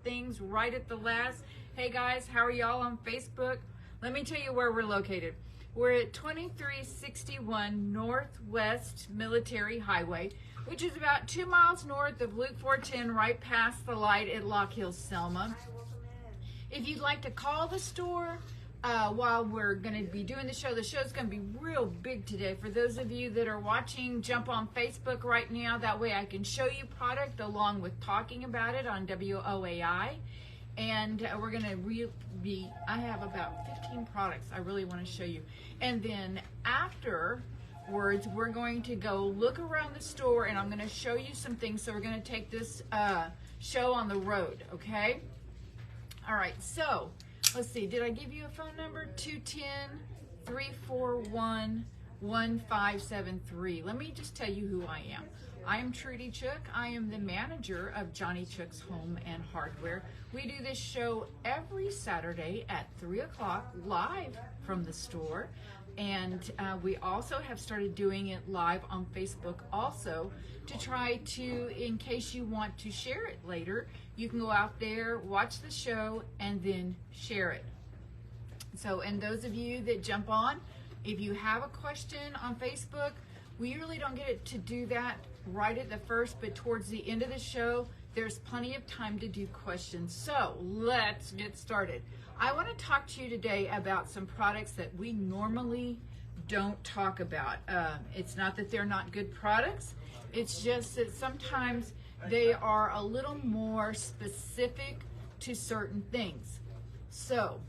things right at the last. Hey guys, how are y'all on Facebook? Let me tell you where we're located. We're at 2361 Northwest Military Highway, which is about 2 miles north of Luke 410, right past the light at Lock Hill, Selma. If you'd like to call the store while we're going to be doing the show's going to be real big today. For those of you that are watching, jump on Facebook right now. That way I can show you product along with talking about it on WOAI. And we're going to I have about 15 products I really want to show you. And then afterwards, we're going to go look around the store and I'm going to show you some things. So we're going to take this show on the road, okay? All right, so let's see. Did I give you a phone number? 210-341-1573. Let me just tell you who I am. I am Trudy Chook. I am the manager of Johnny Chook's Home and Hardware. We do this show every Saturday at 3 o'clock live from the store. And we also have started doing it live on Facebook also to try to, in case you want to share it later, you can go out there, watch the show, and then share it. So, and those of you that jump on, if you have a question on Facebook, we really don't get it to do that right at the first, but towards the end of the show, there's plenty of time to do questions. So let's get started. I want to talk to you today about some products that we normally don't talk about. It's not that they're not good products. It's just that sometimes they are a little more specific to certain things. So,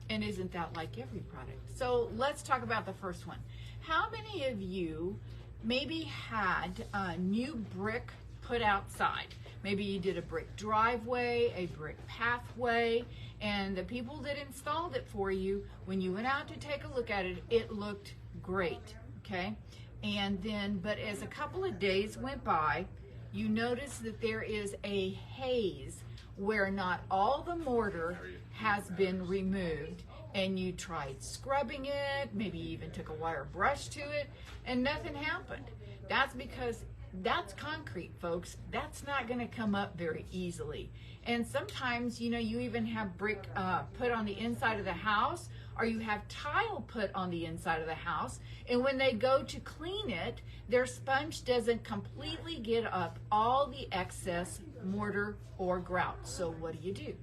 and isn't that like every product? So let's talk about the first one. How many of you maybe had a new brick put outside? Maybe you did a brick driveway, a brick pathway, and the people that installed it for you, when you went out to take a look at it, it looked great, okay? And then, but as a couple of days went by, you notice that there is a haze where not all the mortar has been removed, and you tried scrubbing it, maybe you even took a wire brush to it, and nothing happened. That's because that's concrete, folks. That's not going to come up very easily. And sometimes, you know, you even have brick put on the inside of the house, or you have tile put on the inside of the house, and when they go to clean it, their sponge doesn't completely get up all the excess mortar or grout. So what do?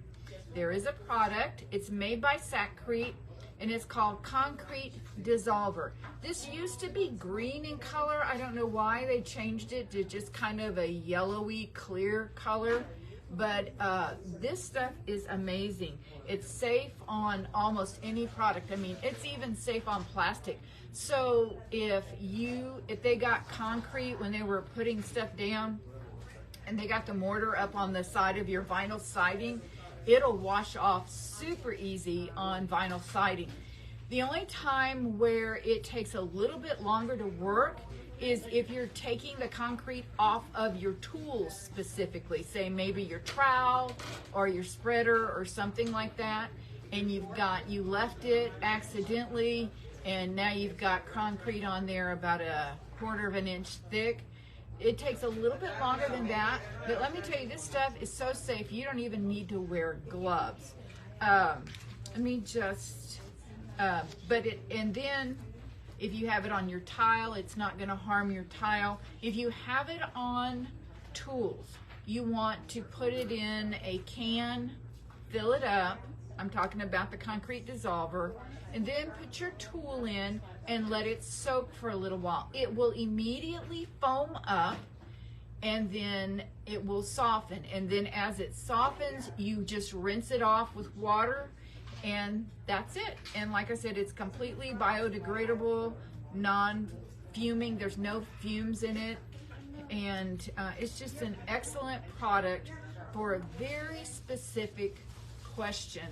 There is a product, it's made by Sackcrete, and it's called Concrete Dissolver. This used to be green in color. I don't know why they changed it to just kind of a yellowy clear color, but this stuff is amazing. It's safe on almost any product. I mean, it's even safe on plastic. So if they got concrete when they were putting stuff down and they got the mortar up on the side of your vinyl siding, it'll wash off super easy on vinyl siding. The only time where it takes a little bit longer to work is if you're taking the concrete off of your tools specifically, say maybe your trowel or your spreader or something like that, and you left it accidentally, and now you've got concrete on there about 1/4 of an inch thick. It takes a little bit longer than that, but let me tell you, this stuff is so safe, you don't even need to wear gloves. And then if you have it on your tile, it's not going to harm your tile. If you have it on tools, you want to put it in a can, fill it up. I'm talking about the concrete dissolver, and then put your tool in and let it soak for a little while. It will immediately foam up, and then it will soften. And then as it softens, you just rinse it off with water, and that's it. And like I said, it's completely biodegradable, non-fuming. There's no fumes in it, and it's just an excellent product for a very specific question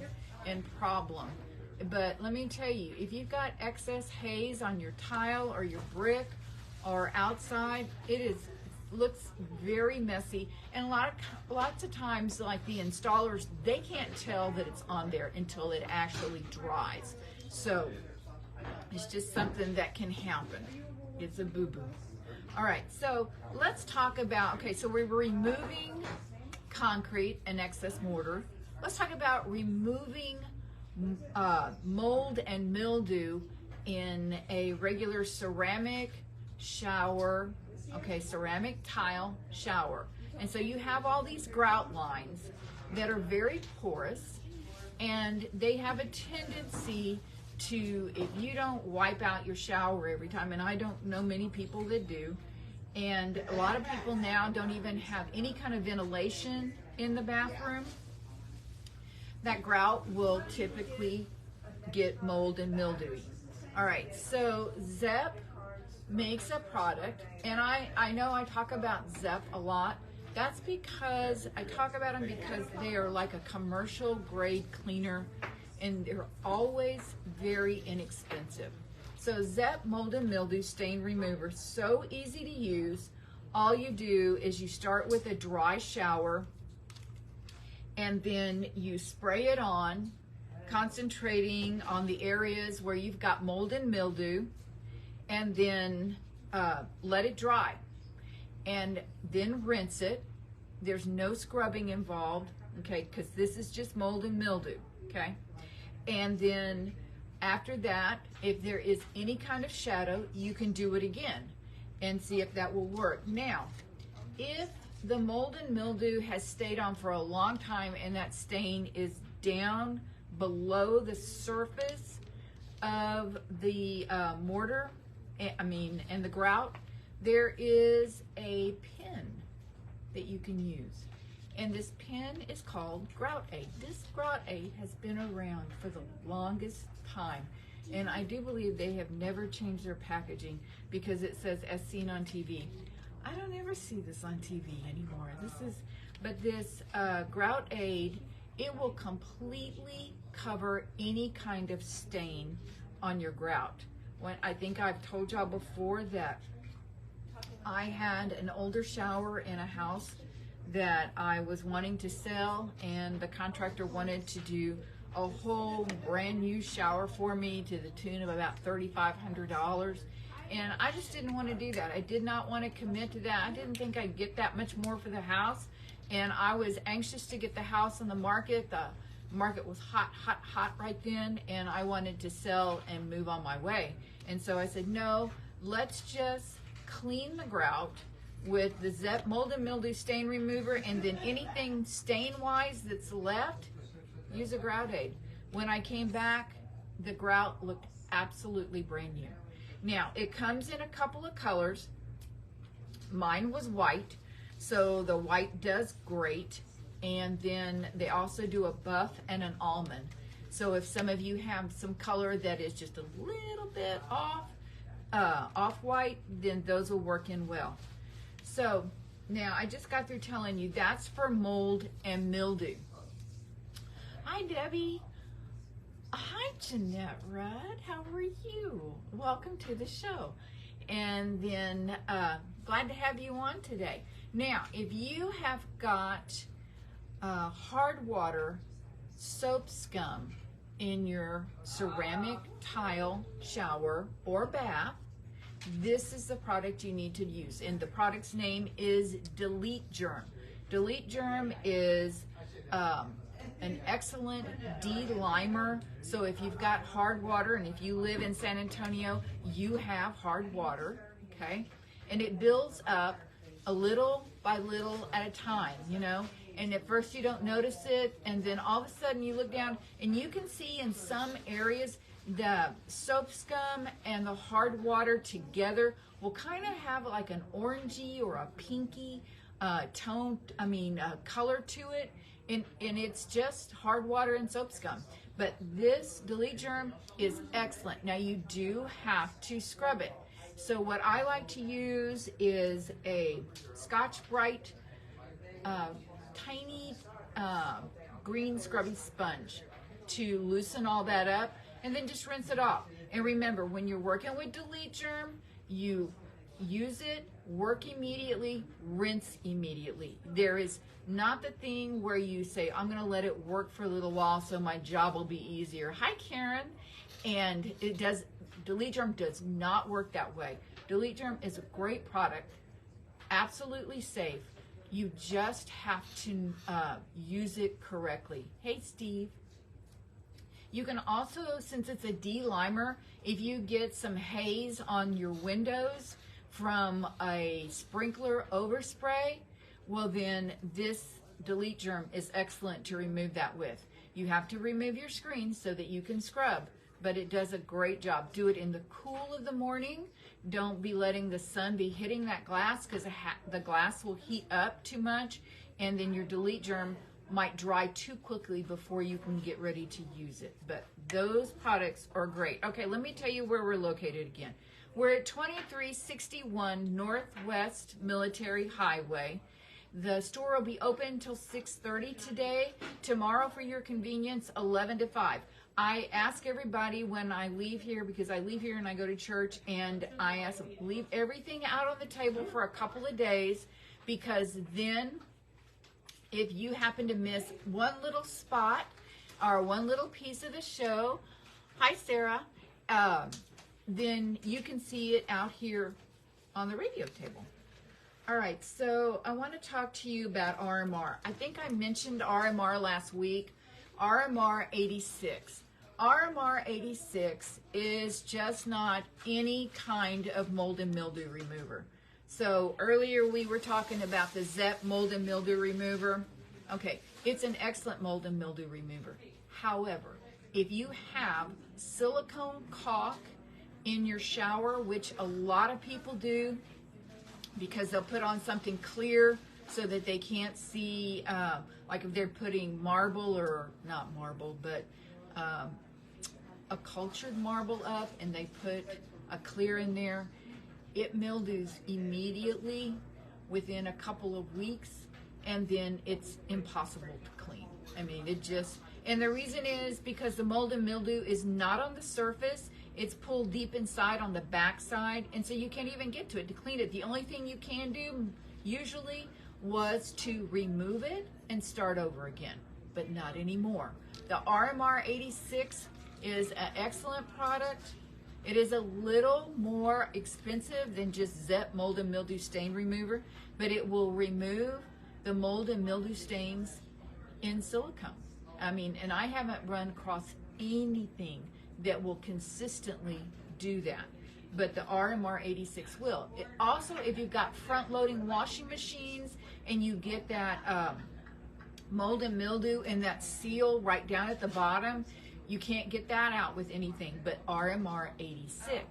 and problem. But let me tell you, if you've got excess haze on your tile or your brick or outside, looks very messy. And lots of times, like the installers, they can't tell that it's on there until it actually dries. So it's just something that can happen. It's a boo-boo. All right, so let's talk about, okay, so we're removing concrete and excess mortar. Let's talk about removing mold and mildew in a regular ceramic shower, okay, ceramic tile shower. And so you have all these grout lines that are very porous, and they have a tendency to, if you don't wipe out your shower every time, and I don't know many people that do, and a lot of people now don't even have any kind of ventilation in the bathroom, that grout will typically get mold and mildewy. All right, so Zep makes a product, and I know I talk about Zep a lot. That's because I talk about them because they are like a commercial grade cleaner, and they're always very inexpensive. So Zep Mold and Mildew Stain Remover, so easy to use. All you do is you start with a dry shower, and then you spray it on, concentrating on the areas where you've got mold and mildew, and then let it dry. And then rinse it. There's no scrubbing involved, okay, because this is just mold and mildew, okay? And then after that, if there is any kind of shadow, you can do it again and see if that will work. Now, if the mold and mildew has stayed on for a long time and that stain is down below the surface of the mortar, and the grout, there is a pen that you can use. And this pen is called Grout Aid. This Grout Aid has been around for the longest time. And I do believe they have never changed their packaging because it says as seen on TV. I don't ever see this on TV anymore. But this Grout Aid, it will completely cover any kind of stain on your grout. I think I've told y'all before that I had an older shower in a house that I was wanting to sell, and the contractor wanted to do a whole brand new shower for me to the tune of about $3,500. And I just didn't want to do that. I did not want to commit to that. I didn't think I'd get that much more for the house. And I was anxious to get the house on the market. The market was hot, hot, hot right then, and I wanted to sell and move on my way. And so I said, no, let's just clean the grout with the Zep Mold and Mildew Stain Remover, and then anything stain-wise that's left, use a Grout Aid. When I came back, the grout looked absolutely brand new. Now, it comes in a couple of colors. Mine was white, so the white does great. And then they also do a buff and an almond. So if some of you have some color that is just a little bit off-white, then those will work in well. So now I just got through telling you that's for mold and mildew. Hi, Debbie. Hi, Jeanette Rudd. How are you? Welcome to the show. And then glad to have you on today. Now, if you have got hard water soap scum in your ceramic tile shower or bath, this is the product you need to use. And the product's name is Delete Germ. Delete Germ is an excellent de-limer. So if you've got hard water, and if you live in San Antonio, you have hard water, okay? And it builds up a little by little at a time, you know? And at first you don't notice it, and then all of a sudden you look down, and you can see in some areas the soap scum and the hard water together will kind of have like an orangey or a pinky color to it, and it's just hard water and soap scum. But this Delete Germ is excellent. Now you do have to scrub it. So what I like to use is a Scotch-Brite tiny green scrubby sponge to loosen all that up, and then just rinse it off. And remember, when you're working with Delete Germ, you use it, work immediately, rinse immediately. There is not the thing where you say, I'm going to let it work for a little while so my job will be easier. Hi, Karen. And Delete Germ does not work that way. Delete Germ is a great product, absolutely safe. You just have to use it correctly. Hey, Steve. You can also, since it's a de-limer, if you get some haze on your windows from a sprinkler overspray, well then this delete germ is excellent to remove that with. You have to remove your screen so that you can scrub, but it does a great job. Do it in the cool of the morning. Don't be letting the sun be hitting that glass, because the glass will heat up too much, and then your delete germ might dry too quickly before you can get ready to use it. But those products are great. Okay, let me tell you where we're located again. We're at 2361 Northwest Military Highway. The store will be open until 6:30 today. Tomorrow, for your convenience, 11 to 5. I ask everybody when I leave here, because I leave here and I go to church, and I ask them, leave everything out on the table for a couple of days, because then if you happen to miss one little spot or one little piece of the show, hi Sarah, then you can see it out here on the radio table. All right, so I want to talk to you about RMR. I think I mentioned RMR last week, RMR 86. RMR 86 is just not any kind of mold and mildew remover. So earlier we were talking about the ZEP mold and mildew remover. Okay, it's an excellent mold and mildew remover. However, if you have silicone caulk in your shower, which a lot of people do, because they'll put on something clear so that they can't see, like if they're putting marble, or not marble, but a cultured marble up, and they put a clear in there, it mildews immediately within a couple of weeks, and then it's impossible to clean. I mean, it just, and the reason is because the mold and mildew is not on the surface, it's pulled deep inside on the back side, and so you can't even get to it to clean it. The only thing you can do usually was to remove it and start over again, but not anymore. The RMR 86 is an excellent product. It is a little more expensive than just ZEP mold and mildew stain remover, but it will remove the mold and mildew stains in silicone. I mean, and I haven't run across anything that will consistently do that, but the RMR 86 will. It also, if you've got front-loading washing machines and you get that mold and mildew and that seal right down at the bottom, you can't get that out with anything but RMR 86.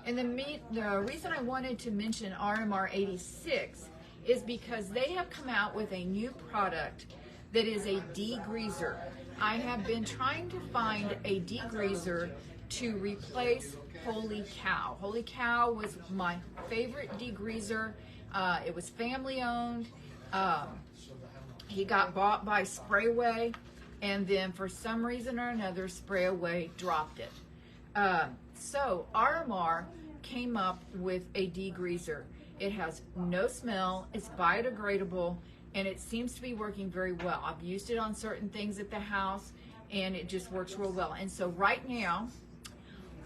And the reason I wanted to mention RMR 86 is because they have come out with a new product that is a degreaser. I have been trying to find a degreaser to replace Holy Cow. Holy Cow was my favorite degreaser. It was family owned. He got bought by Sprayway, and then for some reason or another, Sprayway dropped it. So RMR came up with a degreaser. It has no smell, it's biodegradable, and it seems to be working very well. I've used it on certain things at the house, and it just works real well. And so right now,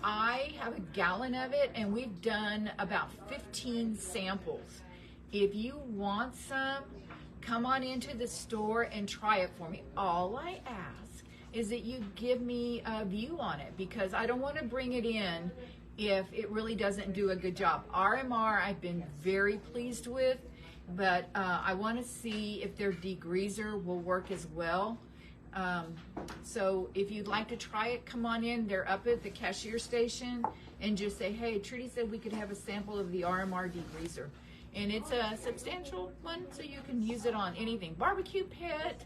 I have a gallon of it, and we've done about 15 samples. If you want some, come on into the store and try it for me. All I ask is that you give me a view on it, because I don't want to bring it in if it really doesn't do a good job. RMR I've been very pleased with, but I want to see if their degreaser will work as well. So if you'd like to try it, come on in. They're up at the cashier station, and just say, hey, Trudy said we could have a sample of the RMR degreaser. And it's a substantial one, so you can use it on anything. Barbecue pit,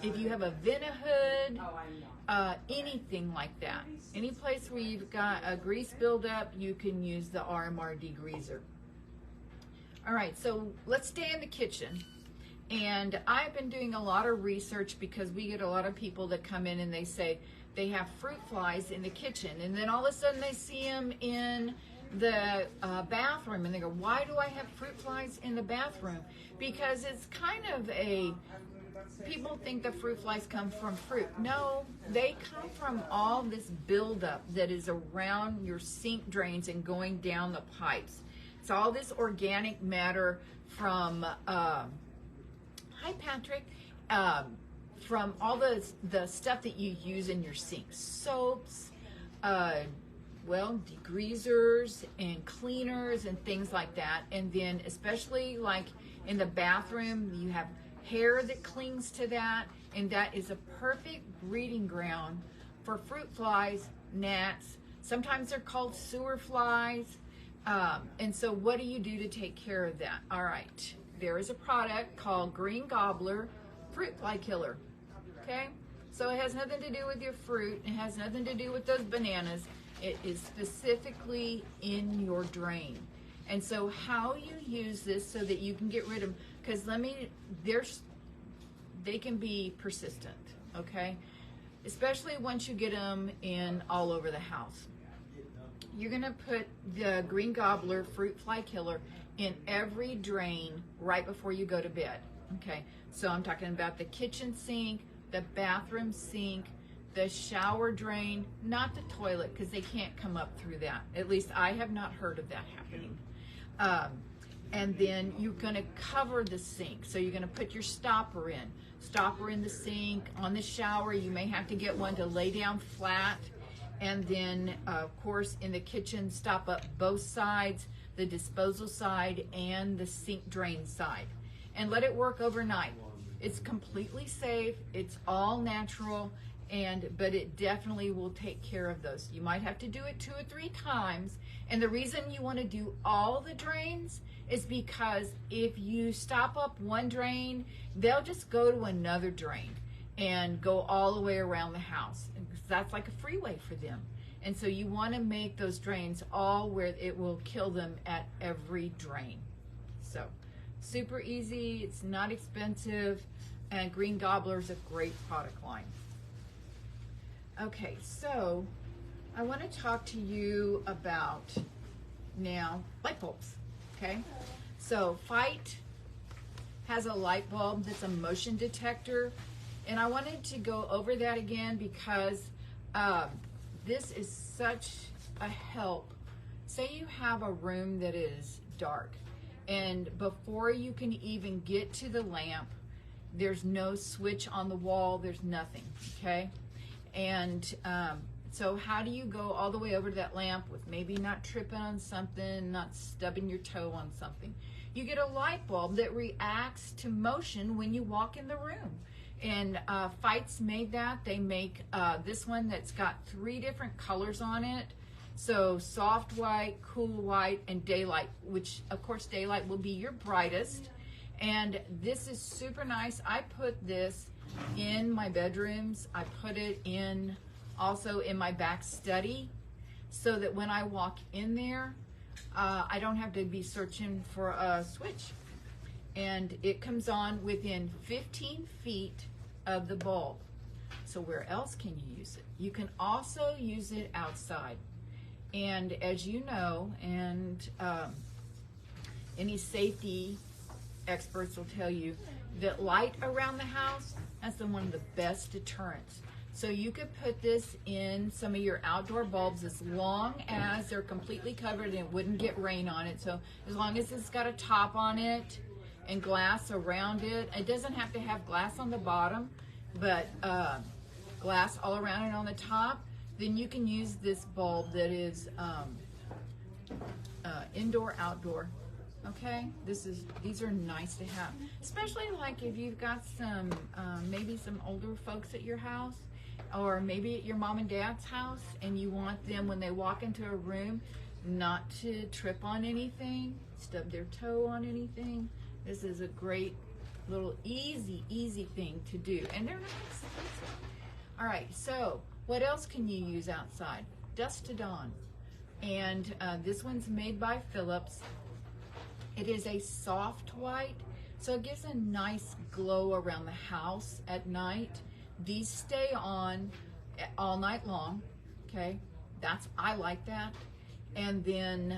if you have a Vinahood, anything like that. Any place where you've got a grease buildup, you can use the RMR degreaser. All right, so let's stay in the kitchen. And I've been doing a lot of research, because we get a lot of people that come in and they say they have fruit flies in the kitchen, and then all of a sudden they see them in the bathroom, and they go, why do I have fruit flies in the bathroom? Because it's kind of people think the fruit flies come from fruit. No, they come from all this buildup that is around your sink drains and going down the pipes. It's all this organic matter from, hi Patrick, from all the stuff that you use in your sink, soaps, well, degreasers and cleaners and things like that. And then especially like in the bathroom, you have hair that clings to that, and that is a perfect breeding ground for fruit flies, gnats. Sometimes they're called sewer flies. And so what do you do to take care of that? All right, there is a product called Green Gobbler Fruit Fly Killer. Okay, so it has nothing to do with your fruit. It has nothing to do with those bananas. It is specifically in your drain. And so how you use this so that you can get rid of them, because they can be persistent, okay? Especially once you get them in all over the house. You're gonna put the Green Gobbler Fruit Fly Killer in every drain right before you go to bed, okay? So I'm talking about the kitchen sink, the bathroom sink, the shower drain, not the toilet, because they can't come up through that. At least I have not heard of that happening. And then you're going to cover the sink. So you're going to put your stopper in the sink. On the shower, you may have to get one to lay down flat. And then, of course, in the kitchen, stop up both sides, the disposal side and the sink drain side. And let it work overnight. It's completely safe. It's all natural. But it definitely will take care of those. You might have to do it 2 or 3 times. And the reason you want to do all the drains is because if you stop up one drain, they'll just go to another drain and go all the way around the house. That's like a freeway for them. And so you want to make those drains all where it will kill them at every drain. So super easy, it's not expensive, and Green Gobbler is a great product line. Okay, so I want to talk to you about now light bulbs, okay? So Fight has a light bulb that's a motion detector, and I wanted to go over that again because this is such a help. Say you have a room that is dark, and before you can even get to the lamp, there's no switch on the wall, there's nothing, okay? And so how do you go all the way over to that lamp with maybe not tripping on something, not stubbing your toe on something? You get a light bulb that reacts to motion when you walk in the room. And Fight's made that. They make this one that's got 3 different colors on it. So soft white, cool white, and daylight, which of course daylight will be your brightest. And this is super nice. I put this in my bedrooms. I put it in also in my back study so that when I walk in there, I don't have to be searching for a switch. And it comes on within 15 feet of the bulb. So where else can you use it? You can also use it outside. And as you know, and any safety experts will tell you that light around the house, that's one of the best deterrents. So you could put this in some of your outdoor bulbs as long as they're completely covered and it wouldn't get rain on it. So as long as it's got a top on it and glass around it, it doesn't have to have glass on the bottom, but glass all around it on the top, then you can use this bulb that is indoor, outdoor. Okay, these are nice to have, especially like if you've got some maybe some older folks at your house, or maybe at your mom and dad's house, and you want them when they walk into a room not to trip on anything, stub their toe on anything. This is a great little easy thing to do, and they're not expensive. All right, so what else can you use outside? Dusk to Dawn, and this one's made by Philips. It is a soft white, so it gives a nice glow around the house at night. These stay on all night long, okay? I like that. And then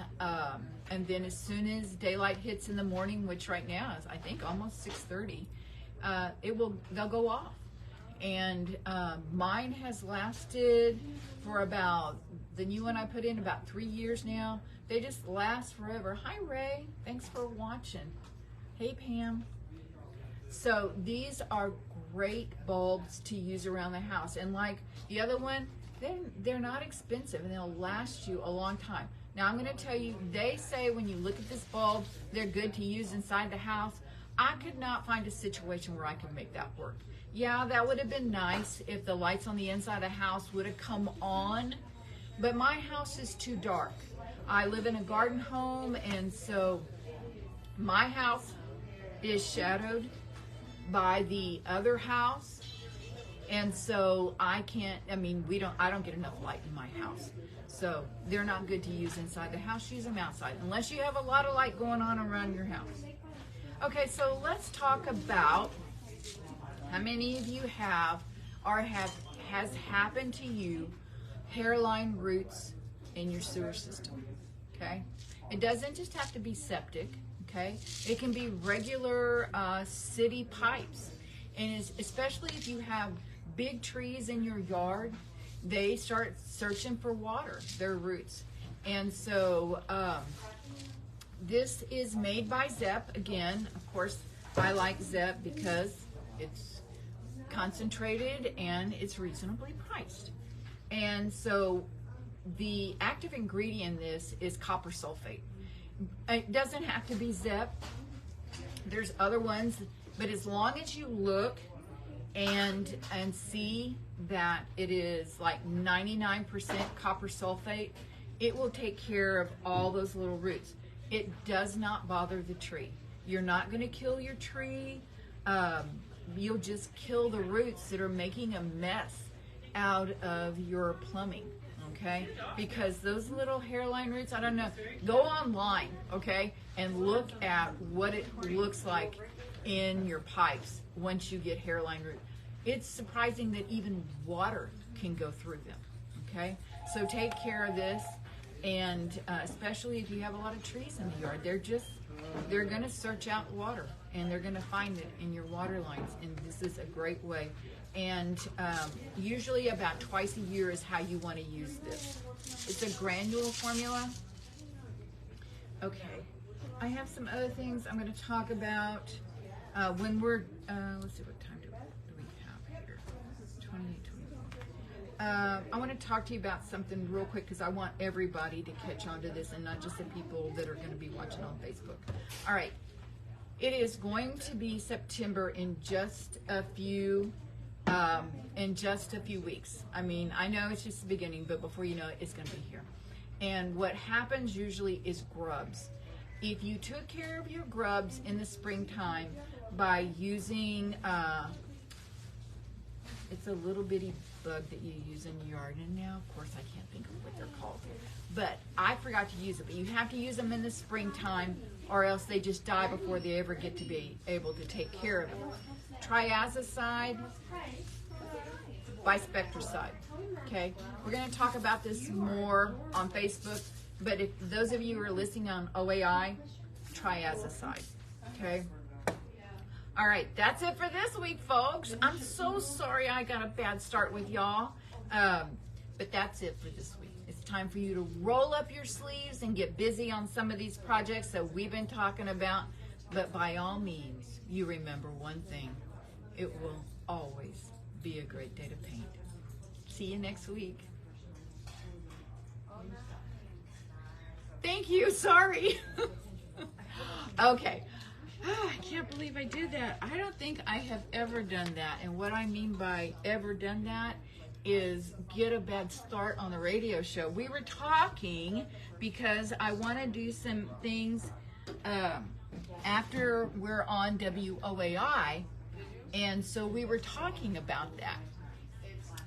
as soon as daylight hits in the morning, which right now is I think almost 6:30, they'll go off. And mine has lasted for about, the new one I put in, about 3 years now. They just last forever. Hi Ray, thanks for watching. Hey, Pam. So these are great bulbs to use around the house. And like the other one, they're not expensive and they'll last you a long time. Now I'm going to tell you, they say when you look at this bulb, they're good to use inside the house. I could not find a situation where I could make that work. Yeah, that would have been nice if the lights on the inside of the house would have come on, but my house is too dark. I live in a garden home, and so my house is shadowed by the other house, and so I don't get enough light in my house. So they're not good to use inside the house. Use them outside, unless you have a lot of light going on around your house. Okay, so let's talk about how many of you has happened to you hairline roots in your sewer system. Okay, it doesn't just have to be septic. Okay, it can be regular city pipes, and especially if you have big trees in your yard, they start searching for water, their roots. And so this is made by Zepp. Again, of course, I like Zepp because it's concentrated and it's reasonably priced. And so the active ingredient in this is copper sulfate. It doesn't have to be Zepp. There's other ones, but as long as you look and see that it is like 99% copper sulfate, it will take care of all those little roots. It does not bother the tree. You're not going to kill your tree. You'll just kill the roots that are making a mess out of your plumbing. Okay, because those little hairline roots, I don't know, go online, okay, and look at what it looks like in your pipes once you get hairline root. It's surprising that even water can go through them. Okay, so take care of this, and especially if you have a lot of trees in the yard, they're going to search out water, and they're going to find it in your water lines, and this is a great way. And usually about twice a year is how you want to use this. It's a granule formula. Okay, I have some other things I'm going to talk about when we're, let's see, what time do we have here? 20. I want to talk to you about something real quick because I want everybody to catch on to this and not just the people that are going to be watching on Facebook. All right, it is going to be September in just a few weeks. I mean, I know it's just the beginning, but before you know it, it's going to be here. And what happens usually is grubs. If you took care of your grubs in the springtime by using, it's a little bitty bug that you use in your yard, and now, of course, I can't think of what they're called. But I forgot to use it. But you have to use them in the springtime, or else they just die before they ever get to be able to take care of them. Triazicide, bispectricide. Okay, we're going to talk about this more on Facebook, but if those of you who are listening on OAI, triazicide. Okay. All right, that's it for this week, folks. I'm so sorry I got a bad start with y'all, but that's it for this week. It's time for you to roll up your sleeves and get busy on some of these projects that we've been talking about, but by all means, you remember one thing. It will always be a great day to paint. See you next week. Thank you, sorry. Okay. Oh, I can't believe I did that. I don't think I have ever done that. And what I mean by ever done that is get a bad start on the radio show. We were talking because I want to do some things after we're on WOAI. And so we were talking about that.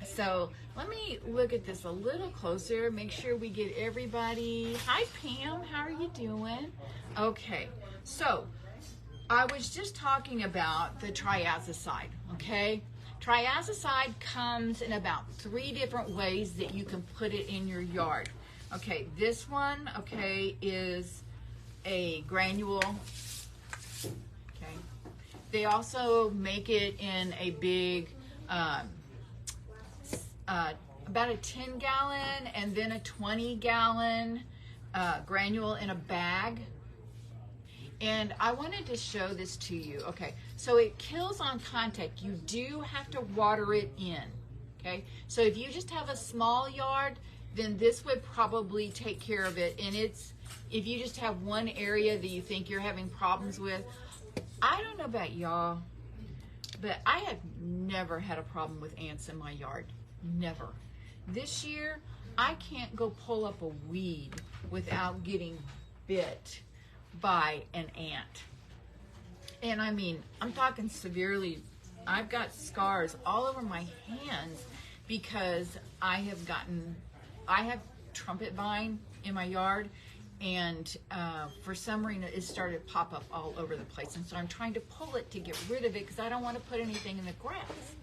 So let me look at this a little closer, make sure we get everybody. Hi, Pam, how are you doing? Okay, so I was just talking about the triazicide, okay? Triazicide comes in about 3 different ways that you can put it in your yard. Okay, this one, okay, is a granule. They also make it in a big, about a 10-gallon and then a 20-gallon granule in a bag. And I wanted to show this to you. Okay, so it kills on contact. You do have to water it in. Okay, so if you just have a small yard, then this would probably take care of it. And it's, if you just have one area that you think you're having problems with, I don't know about y'all, but I have never had a problem with ants in my yard. Never. This year, I can't go pull up a weed without getting bit by an ant. And I mean, I'm talking severely. I've got scars all over my hands because I have trumpet vine in my yard, and for some reason it started to pop up all over the place, and so I'm trying to pull it to get rid of it because I don't want to put anything in the grass.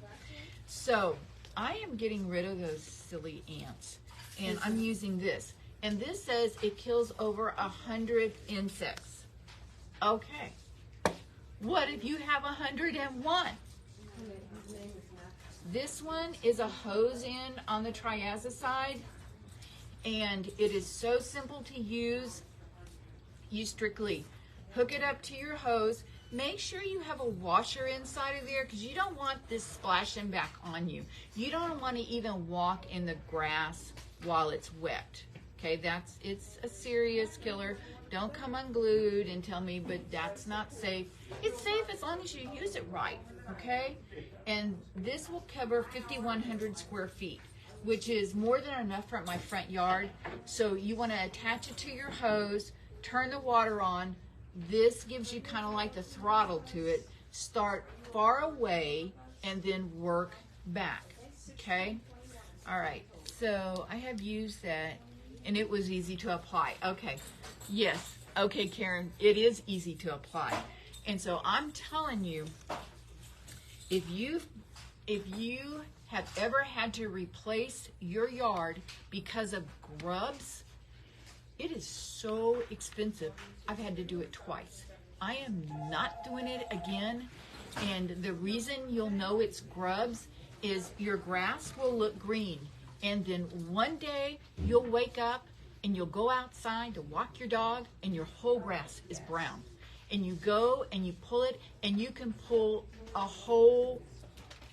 So I am getting rid of those silly ants, and I'm using this, and this says it kills over 100 insects. Okay, what if you have 101? This one is a hose in on the triazicide, and it is so simple to use. You strictly hook it up to your hose. Make sure you have a washer inside of there because you don't want this splashing back on you. You don't want to even walk in the grass while it's wet. Okay, it's a serious killer. Don't come unglued and tell me, but that's not safe. It's safe as long as you use it right, okay? And this will cover 5,100 square feet, which is more than enough for my front yard. So you want to attach it to your hose, turn the water on. This gives you kind of like the throttle to it. Start far away and then work back, okay? All right, so I have used that, and it was easy to apply. Okay, yes, okay, Karen, it is easy to apply. And so I'm telling you, if you have ever had to replace your yard because of grubs, it is so expensive. I've had to do it twice. I am not doing it again. And the reason you'll know it's grubs is your grass will look green. And then one day you'll wake up and you'll go outside to walk your dog and your whole grass is brown. And you go and you pull it, and you can pull a whole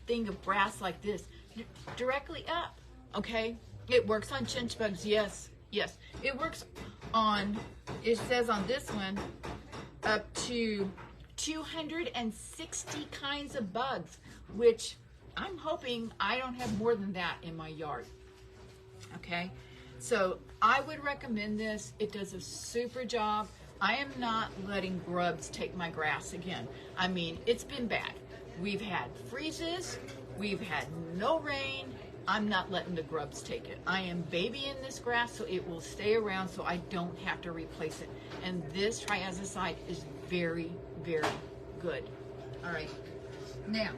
thing of grass like this directly up, okay? It works on chinch bugs, yes. It works on, it says on this one, up to 260 kinds of bugs, which I'm hoping I don't have more than that in my yard, okay? So I would recommend this. It does a super job. I am not letting grubs take my grass again. I mean, it's been bad. We've had freezes, we've had no rain. I'm not letting the grubs take it. I am babying this grass so it will stay around so I don't have to replace it. And this triazicide is very, very good. All right, now,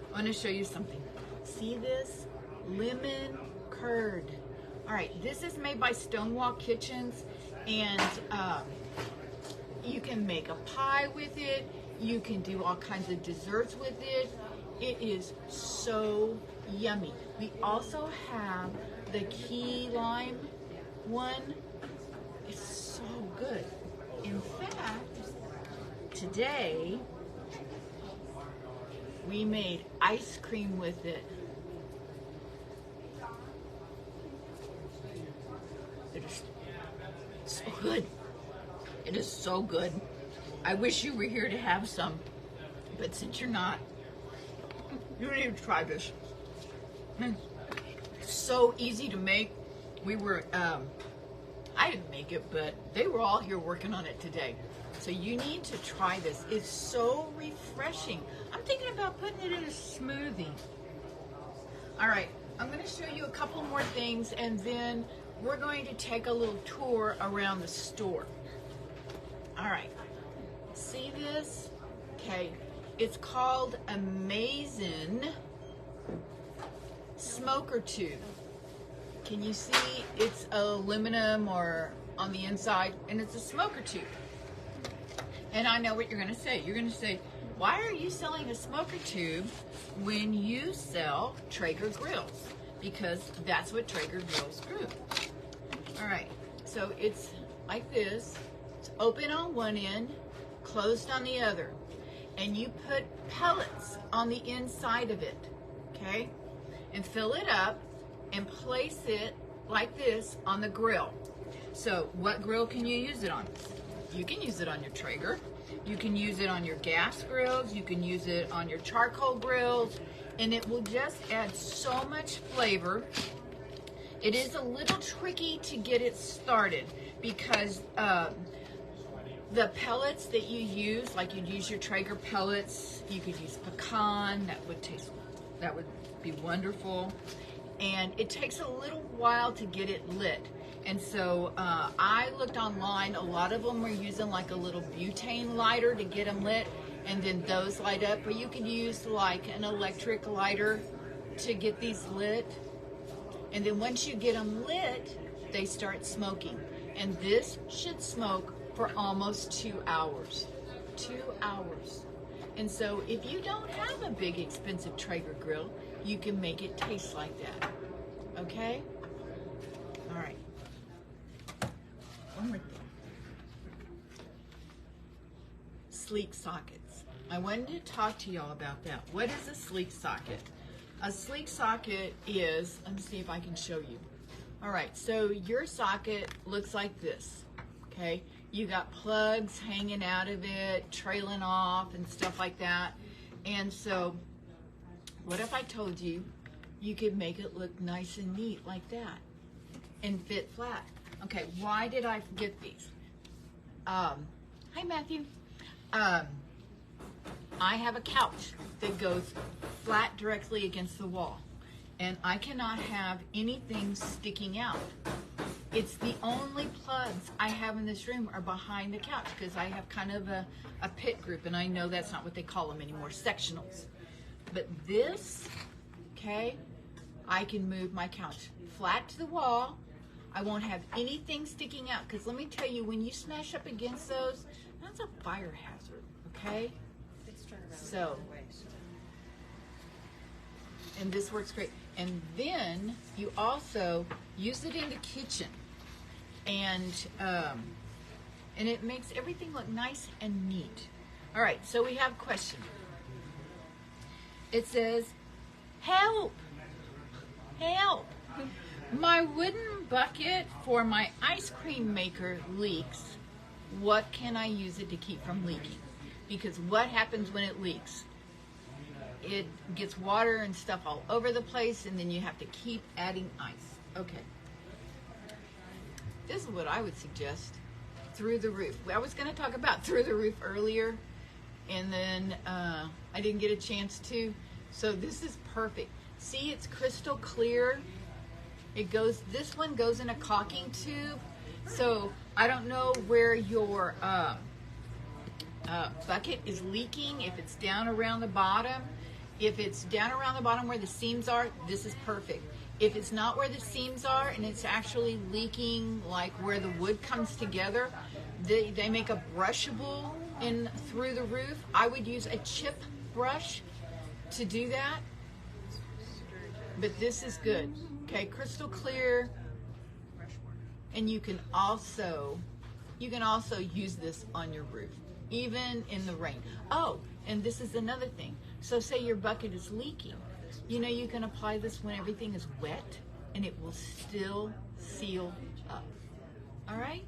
I want to show you something. See this? Lemon curd. All right, this is made by Stonewall Kitchens, and you can make a pie with it. You can do all kinds of desserts with it. It is so yummy. We also have the key lime one. It's so good. In fact, today we made ice cream with it. It is so good. It is so good. I wish you were here to have some, but since you're not, you need to try this. It's so easy to make. We were, I didn't make it, but they were all here working on it today. So you need to try this. It's so refreshing. I'm thinking about putting it in a smoothie. All right, I'm going to show you a couple more things, and then we're going to take a little tour around the store. All right, see this? Okay, it's called Amazing Smoker Tube. Can you see it's aluminum or on the inside, and it's a smoker tube. And I know what you're going to say. You're going to say, why are you selling a smoker tube when you sell Traeger grills? Because that's what Traeger grills do. All right, so it's like this. It's open on one end, closed on the other. And you put pellets on the inside of it, okay? And fill it up and place it like this on the grill. So what grill can you use it on? You can use it on your Traeger. You can use it on your gas grills. You can use it on your charcoal grills. And it will just add so much flavor. It is a little tricky to get it started because the pellets that you use, like you'd use your Traeger pellets, you could use pecan, that would be wonderful. And it takes a little while to get it lit. And so I looked online, a lot of them were using like a little butane lighter to get them lit, and then those light up. Or you could use like an electric lighter to get these lit. And then once you get them lit, they start smoking. And this should smoke for almost 2 hours. 2 hours. And so if you don't have a big expensive Traeger grill, you can make it taste like that. Okay? All right. One more thing. Sleek sockets. I wanted to talk to y'all about that. What is a sleek socket? A sleek socket is, let me see if I can show you. All right, so your socket looks like this, okay? You got plugs hanging out of it, trailing off and stuff like that. And so what if I told you you could make it look nice and neat like that and fit flat? Okay, why did I get these? Hi, Matthew. I have a couch that goes flat directly against the wall, and I cannot have anything sticking out. It's the only plugs I have in this room are behind the couch because I have kind of a pit group, and I know that's not what they call them anymore, sectionals. But this, okay, I can move my couch flat to the wall. I won't have anything sticking out because let me tell you, when you smash up against those, that's a fire hazard, okay? So, and this works great. And then you also use it in the kitchen, and it makes everything look nice and neat. All right, so we have a question. It says, help, help. My wooden bucket for my ice cream maker leaks. What can I use it to keep from leaking? Because what happens when it leaks? It gets water and stuff all over the place, and then you have to keep adding ice. Okay. This is what I would suggest. Through the roof. I was going to talk about through the roof earlier, and then I didn't get a chance to. So this is perfect. See, it's crystal clear. It goes. This one goes in a caulking tube. So I don't know where your bucket is leaking. If it's down around the bottom. If it's down around the bottom where the seams are, this is perfect. If it's not where the seams are and it's actually leaking like where the wood comes together, they make a brushable in through the roof. I would use a chip brush to do that. But this is good. Okay, crystal clear. And you can also use this on your roof, even in the rain. Oh, and this is another thing. So say your bucket is leaking. You know, you can apply this when everything is wet and it will still seal up. All right?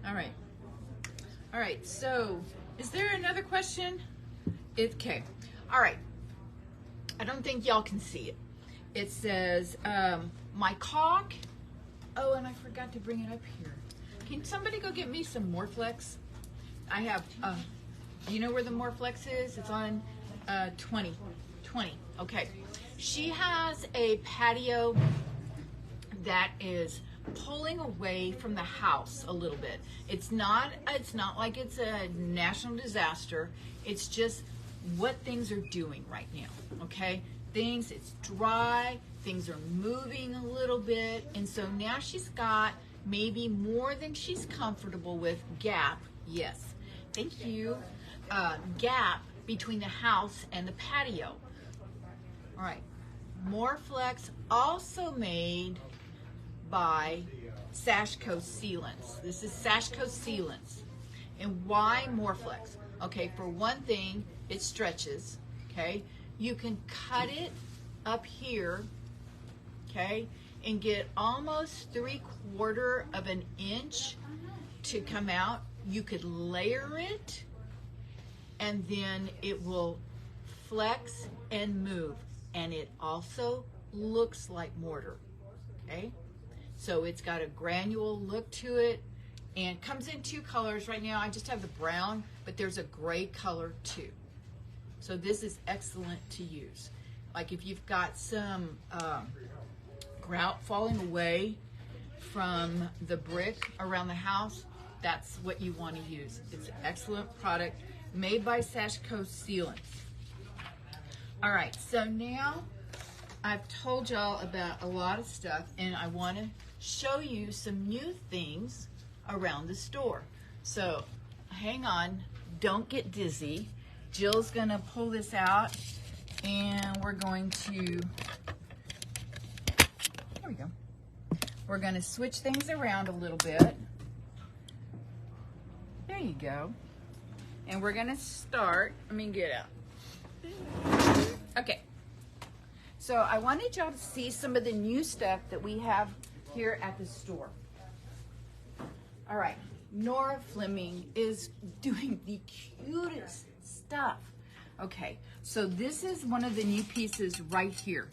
All right. All right, so is there another question? Okay. All right. I don't think y'all can see it. It says, my caulk. Oh, and I forgot to bring it up here. Can somebody go get me some Morflex? I have, you know where the Morflex is? It's on 20. Okay. She has a patio that is pulling away from the house a little bit. It's not like it's a national disaster. It's just what things are doing right now. Okay? It's dry, things are moving a little bit, and so now she's got maybe more than she's comfortable with gap. Yes. Thank you. Gap between the house and the patio. All right. Morflex, also made by Sash Coast sealants. This is Sash Coast sealants. And why Moreflex? Okay, for one thing, it stretches, okay? You can cut it up here, okay, and get almost 3/4 of an inch to come out. You could layer it, and then it will flex and move. And it also looks like mortar, okay? So it's got a granule look to it, and comes in 2 colors. Right now I just have the brown, but there's a gray color too. So this is excellent to use. Like if you've got some grout falling away from the brick around the house, that's what you want to use. It's an excellent product made by Sash Coast Sealants. All right, so now I've told y'all about a lot of stuff, and I want to show you some new things around the store. So hang on, don't get dizzy. Jill's gonna pull this out, and we're going to, there we go. We're gonna switch things around a little bit. There you go. And we're gonna start, let me get out. Okay. So I wanted y'all to see some of the new stuff that we have here at the store. All right, Nora Fleming is doing the cutest stuff. Okay, so this is one of the new pieces right here.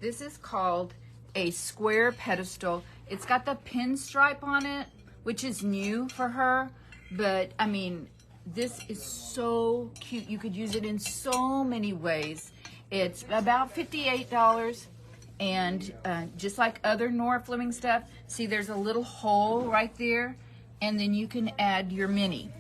This is called a square pedestal. It's got the pinstripe on it, which is new for her, but I mean, this is so cute. You could use it in so many ways. It's about $58, and just like other Nora Fleming stuff, see there's a little hole right there, and then you can add your mini.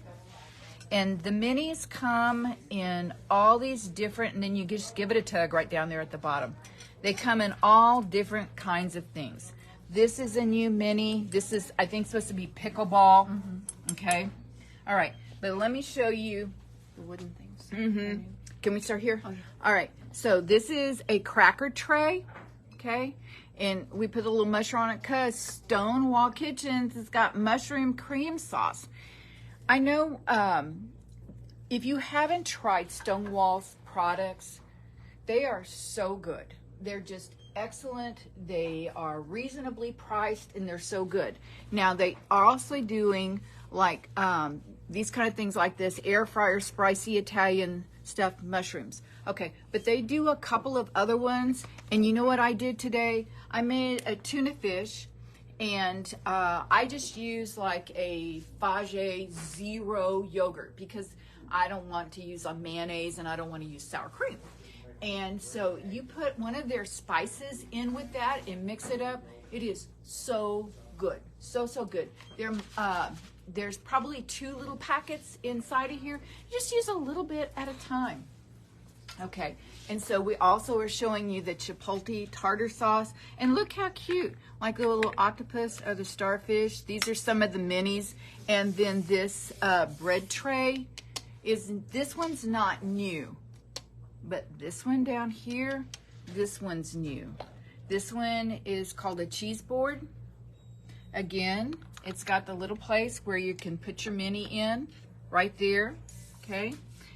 And the minis come in all these different, and then you just give it a tug right down there at the bottom. They come in all different kinds of things. This is a new mini. This is, I think, supposed to be pickleball. Okay? All right, but let me show you the wooden things. Can we start here? Oh, yeah. All right, so this is a cracker tray, okay? And we put a little mushroom on it because Stonewall Kitchens has got mushroom cream sauce. I know if you haven't tried Stonewall's products, they are so good. They're just excellent. They are reasonably priced, and they're so good. Now, they are also doing like these kind of things like this, air fryer spicy Italian stuffed mushrooms. Okay, but they do a couple of other ones, and you know what I did today? I made a tuna fish, and I just used like a Fage Zero yogurt because I don't want to use a mayonnaise and I don't want to use sour cream. And so you put one of their spices in with that and mix it up. It is so good, so good. There's probably 2 little packets inside of here. Just use a little bit at a time. Okay, and so we also are showing you the chipotle tartar sauce. And look how cute, like the little octopus or the starfish. These are some of the minis. And then this bread tray, this one's not new. But this one down here, this one's new. This one is called a cheese board. Again, it's got the little place where you can put your mini in right there, okay?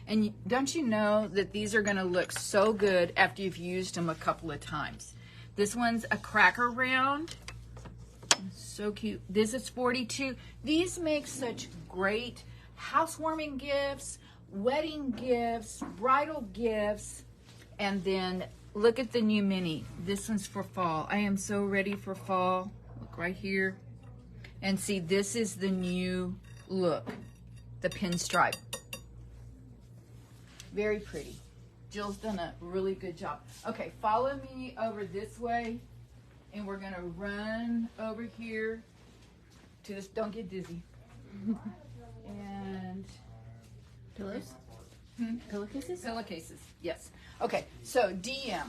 And don't you know that these are gonna look so good after you've used them a couple of times? This one's a cracker round. So cute. This is 42. These make such great housewarming gifts, wedding gifts, bridal gifts. And then look at the new mini. This one's for fall. I am so ready for fall. Look right here. And see, this is the new look, the pinstripe. Very pretty. Jill's done a really good job. Okay, follow me over this way, and we're gonna run over here to this, don't get dizzy. And Pillows? Pillowcases? Pillowcases, yes. Okay, so DM.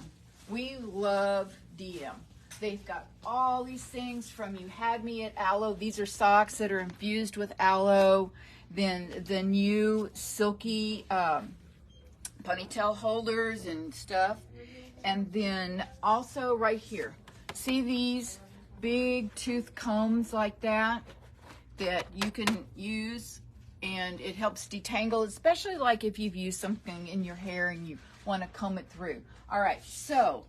We love DM. They've got all these things from You Had Me at Aloe. These are socks that are infused with aloe. Then the new silky ponytail holders and stuff. And then also right here, see these big tooth combs like that you can use, and it helps detangle, especially like if you've used something in your hair and you want to comb it through. All right, so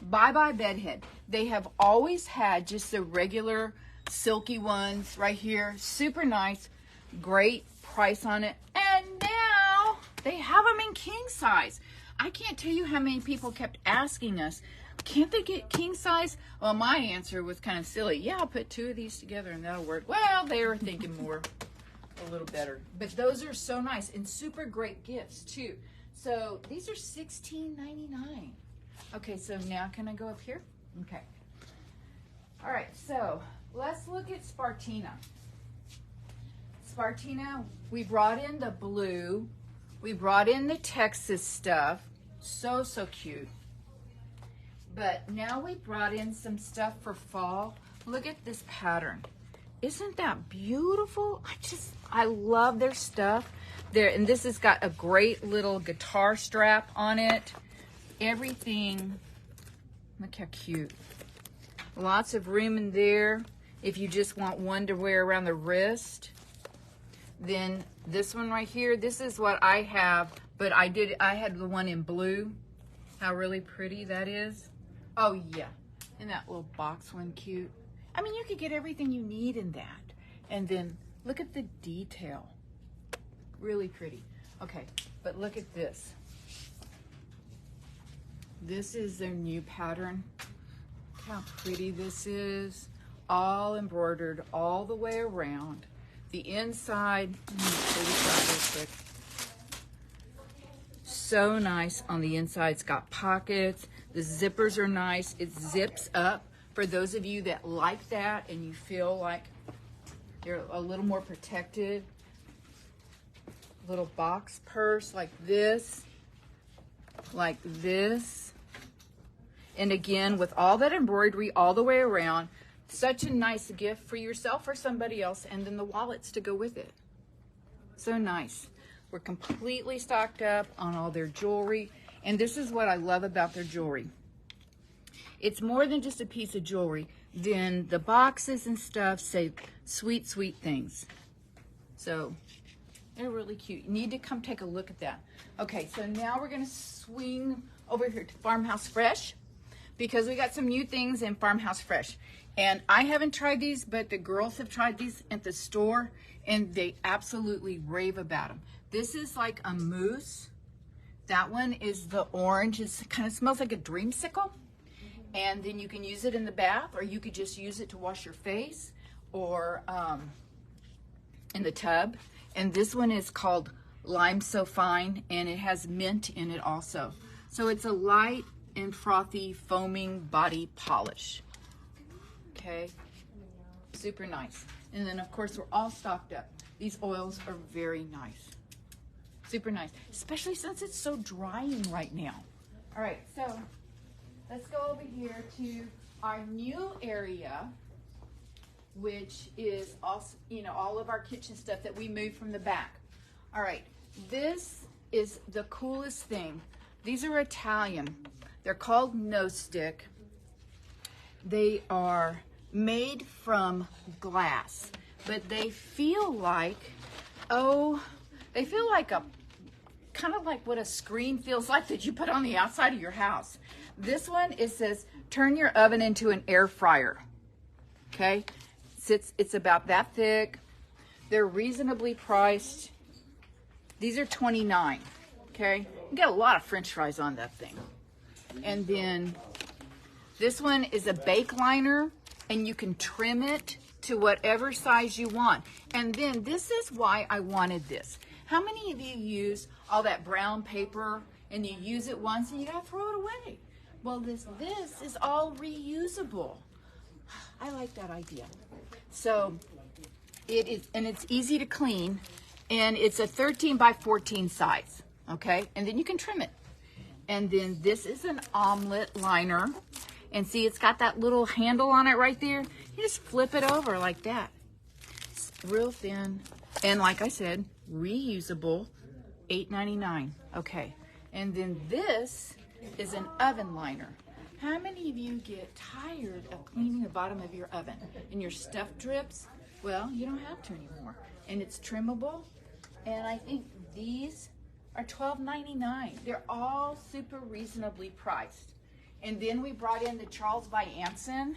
Bye Bye Bedhead. They have always had just the regular silky ones right here. Super nice, great price on it. And now they have them in king size. I can't tell you how many people kept asking us, can't they get king size? Well, my answer was kind of silly. Yeah, I'll put 2 of these together and that'll work. Well, they were thinking more, a little better. But those are so nice and super great gifts too. So these are $16.99. Okay, so now can I go up here? Okay. All right, so let's look at Spartina. Spartina, we brought in the blue. We brought in the Texas stuff. So I But now we brought in some stuff for fall. Look at this pattern. Isn't that beautiful? I love their stuff. And this has got a great little guitar strap on it. Everything, look how cute. Lots of room in there. If you just want one to wear around the wrist. Then this one right here, this is what I have, but I had the one in blue. How really pretty that is. Oh yeah, and that little box one cute. I mean, you could get everything you need in that. And then look at the detail. Really pretty. Okay, but look at this. This is their new pattern. Look how pretty this is. All embroidered all the way around. The inside, let me show you that real quick. So nice on the inside. It's got pockets. The zippers are nice. It zips up. For those of you that like that and you feel like you're a little more protected. Little box purse like this. Like this. And again, with all that embroidery all the way around, such a nice gift for yourself or somebody else, and then the wallets to go with it. So nice. We're completely stocked up on all their jewelry, and this is what I love about their jewelry. It's more than just a piece of jewelry. Then the boxes and stuff say sweet, sweet things. So they're really cute. You need to come take a look at that. Okay, so now we're gonna swing over here to Farmhouse Fresh, because we got some new things in Farmhouse Fresh. And I haven't tried these, but the girls have tried these at the store, and they absolutely rave about them. This is like a mousse. That one is the orange. It kind of smells like a dreamsicle. And then you can use it in the bath, or you could just use it to wash your face, or in the tub. And this one is called Lime So Fine, and it has mint in it also. So it's a light and frothy foaming body polish. Okay, super nice. And then of course we're all stocked up. These oils are very nice, super nice, especially since it's so drying right now. All right, so let's go over here to our new area, which is also, you know, all of our kitchen stuff that we moved from the back. All right, this is the coolest thing. These are Italian. They're called No Stick. They are made from glass, but they feel like, they feel like a, kind of like what a screen feels like that you put on the outside of your house. This one, it says, turn your oven into an air fryer. Okay, it's about that thick. They're reasonably priced. These are $29. Okay, you get a lot of French fries on that thing. And then this one is a bake liner, and you can trim it to whatever size you want. And then this is why I wanted this. How many of you use all that brown paper and you use it once and you gotta throw it away? Well, this is all reusable. I like that idea. So it is, and it's easy to clean, and it's a 13 by 14 size, okay? And then you can trim it. And then this is an omelet liner. And see, it's got that little handle on it right there. You just flip it over like that. It's real thin. And like I said, reusable, $8.99. Okay. And then this is an oven liner. How many of you get tired of cleaning the bottom of your oven and your stuff drips? Well, you don't have to anymore. And it's trimmable. And I think these are $12.99. They're all super reasonably priced. And then we brought in the Charles by Anson.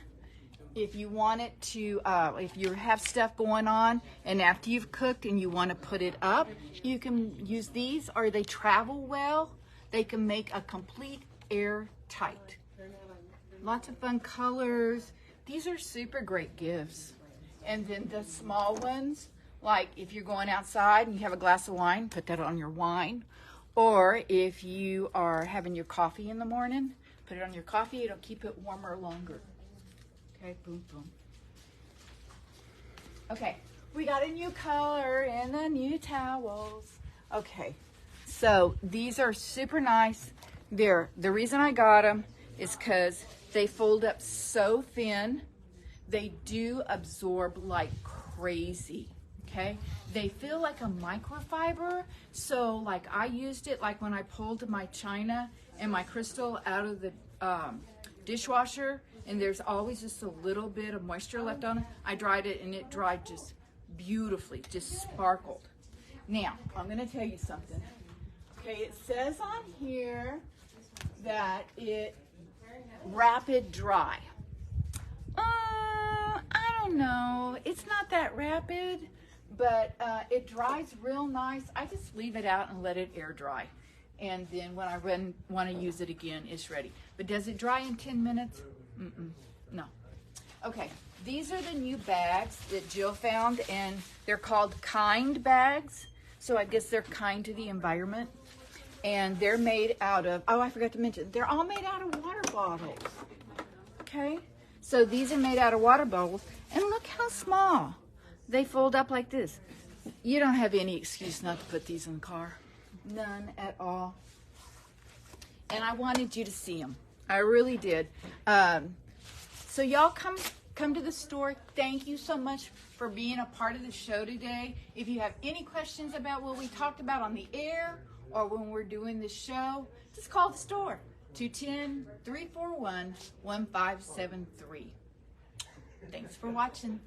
If you want it to, if you have stuff going on and after you've cooked and you want to put it up, you can use these, or they travel well. They can make a complete airtight. Lots of fun colors. These are super great gifts. And then the small ones, like if you're going outside and you have a glass of wine, put that on your wine. Or if you are having your coffee in the morning, put it on your coffee. It'll keep it warmer longer. Okay, boom, boom. Okay, we got a new color and the new towels. Okay, so these are super nice. The reason I got them is because they fold up so thin. They do absorb like crazy, okay? They feel like a microfiber, so like I used it like when I pulled my china and my crystal out of the dishwasher, and there's always just a little bit of moisture left on it. I dried it and it dried just beautifully, just sparkled. Now, I'm gonna tell you something. Okay, it says on here that it rapid dry. I don't know, it's not that rapid, but it dries real nice. I just leave it out and let it air dry. And then when I want to use it again, it's ready. But does it dry in 10 minutes? No. Okay, these are the new bags that Jill found, and they're called Kind bags. So I guess they're kind to the environment. And they're made out of, oh, I forgot to mention, they're all made out of water bottles. Okay, so these are made out of water bottles, and look how small. They fold up like this. You don't have any excuse not to put these in the car. None at all. And I wanted you to see them. I really did. So y'all come to the store. Thank you so much for being a part of the show today. If you have any questions about what we talked about on the air or when we're doing the show, just call the store. 210-341-1573. Thanks for watching.